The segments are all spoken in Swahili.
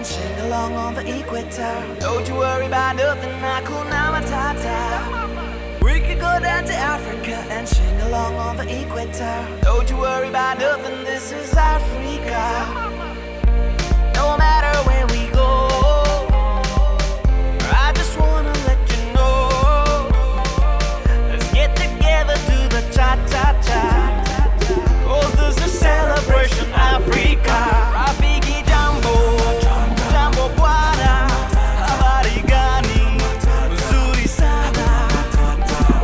and sing along on the equator. Don't you worry about nothing, Hakuna Matata. We could go down to Africa and sing along on the equator. Don't you worry about nothing, this is Africa. No matter where we go, I just wanna let you know. Let's get together to the cha-cha-cha. Oh, this is a celebration, Africa. Rafiki Jambo, Jambo Bwana, habari gani, mzuri sana.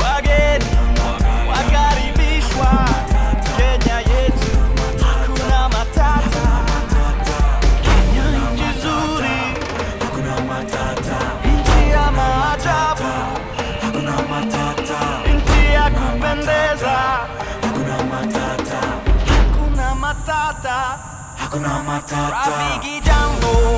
Wageni, wakaribishwa, Kenya yetu, hakuna matata. Kenya nchi nzuri, hakuna matata. Nchi ya maajabu, hakuna matata. Nchi ya kupendeza, hakuna matata. Hakuna matata, hakuna matata. Rafiki Jambo.